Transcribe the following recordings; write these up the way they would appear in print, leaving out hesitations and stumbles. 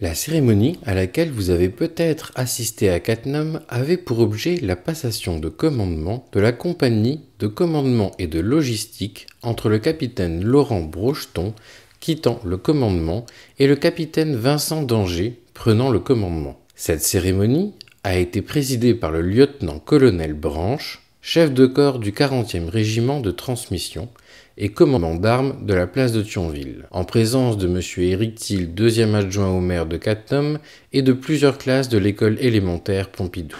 La cérémonie à laquelle vous avez peut-être assisté à Cattenom avait pour objet la passation de commandement de la compagnie de commandement et de logistique entre le capitaine Laurent Brocheton quittant le commandement et le capitaine Vincent d'Angers prenant le commandement. Cette cérémonie a été présidée par le lieutenant-colonel Branche, chef de corps du 40e régiment de transmission et commandant d'armes de la place de Thionville, en présence de M. Éric Thiel, deuxième adjoint au maire de Cattenom, et de plusieurs classes de l'école élémentaire Pompidou.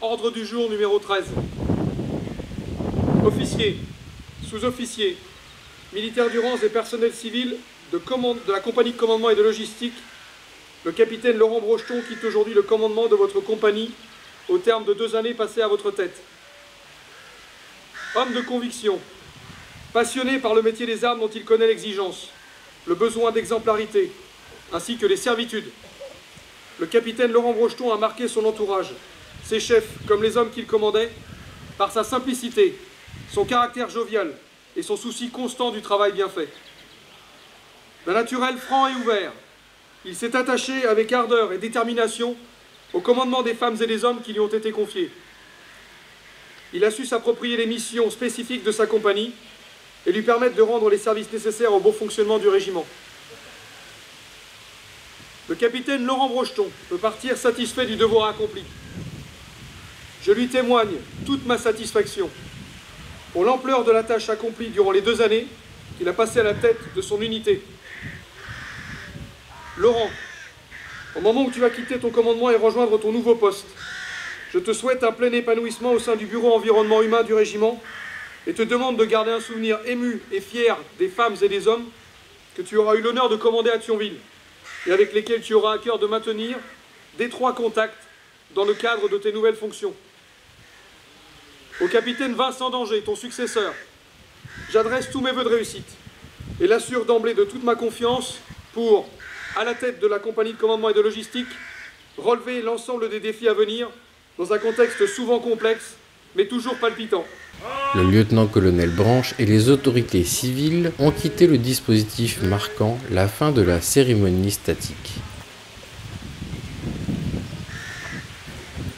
Ordre du jour numéro 13. Officiers, sous-officiers, militaires d'urgence et personnel civil de la compagnie de commandement et de logistique, le capitaine Laurent Brocheton quitte aujourd'hui le commandement de votre compagnie au terme de 2 années passées à votre tête. Homme de conviction, passionné par le métier des armes dont il connaît l'exigence, le besoin d'exemplarité, ainsi que les servitudes, le capitaine Laurent Brocheton a marqué son entourage, ses chefs comme les hommes qu'il commandait, par sa simplicité, son caractère jovial et son souci constant du travail bien fait. D'un naturel franc et ouvert, il s'est attaché avec ardeur et détermination au commandement des femmes et des hommes qui lui ont été confiés. Il a su s'approprier les missions spécifiques de sa compagnie et lui permettre de rendre les services nécessaires au bon fonctionnement du régiment. Le capitaine Laurent Brocheton peut partir satisfait du devoir accompli. Je lui témoigne toute ma satisfaction pour l'ampleur de la tâche accomplie durant les 2 années qu'il a passées à la tête de son unité. Laurent, au moment où tu vas quitter ton commandement et rejoindre ton nouveau poste, je te souhaite un plein épanouissement au sein du bureau environnement humain du régiment et te demande de garder un souvenir ému et fier des femmes et des hommes que tu auras eu l'honneur de commander à Thionville et avec lesquels tu auras à cœur de maintenir d'étroits contacts dans le cadre de tes nouvelles fonctions. Au capitaine Vincent d'Angers, ton successeur, j'adresse tous mes vœux de réussite et l'assure d'emblée de toute ma confiance pour, à la tête de la compagnie de commandement et de logistique, relever l'ensemble des défis à venir dans un contexte souvent complexe, mais toujours palpitant. Le lieutenant-colonel Branche et les autorités civiles ont quitté le dispositif marquant la fin de la cérémonie statique.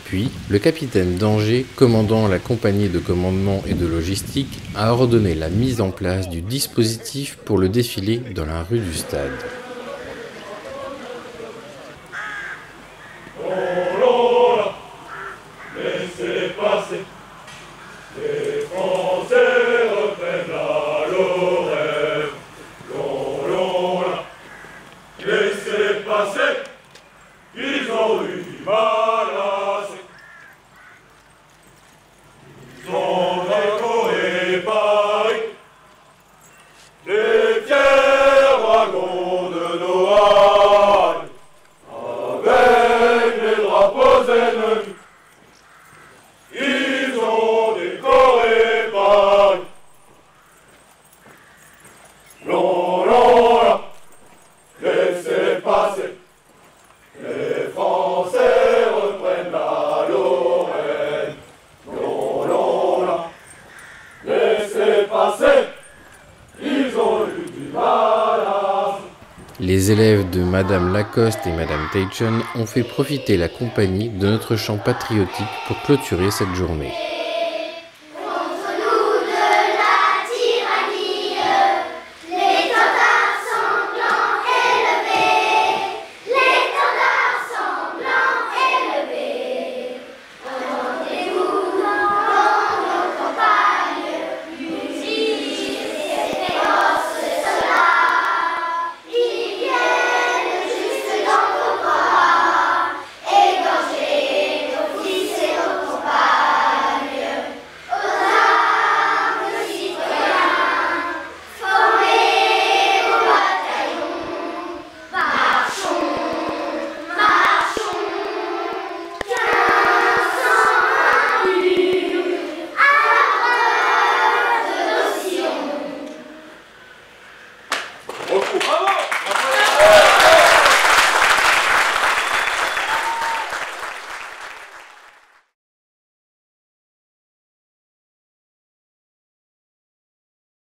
Puis, le capitaine d'Angers, commandant la compagnie de commandement et de logistique, a ordonné la mise en place du dispositif pour le défilé dans la rue du Stade. Laissez passer, les Français reprennent la Lorraine. Laissez passer, ils ont eu du mal assez. Ils ont décoré Paris, les fiers wagons de Noailles, avec les drapeaux ennemis. Ils ont décoré Paris, passer, ils ont eu du mal à... Les élèves de Madame Lacoste et Madame Teichon ont fait profiter la compagnie de notre chant patriotique pour clôturer cette journée.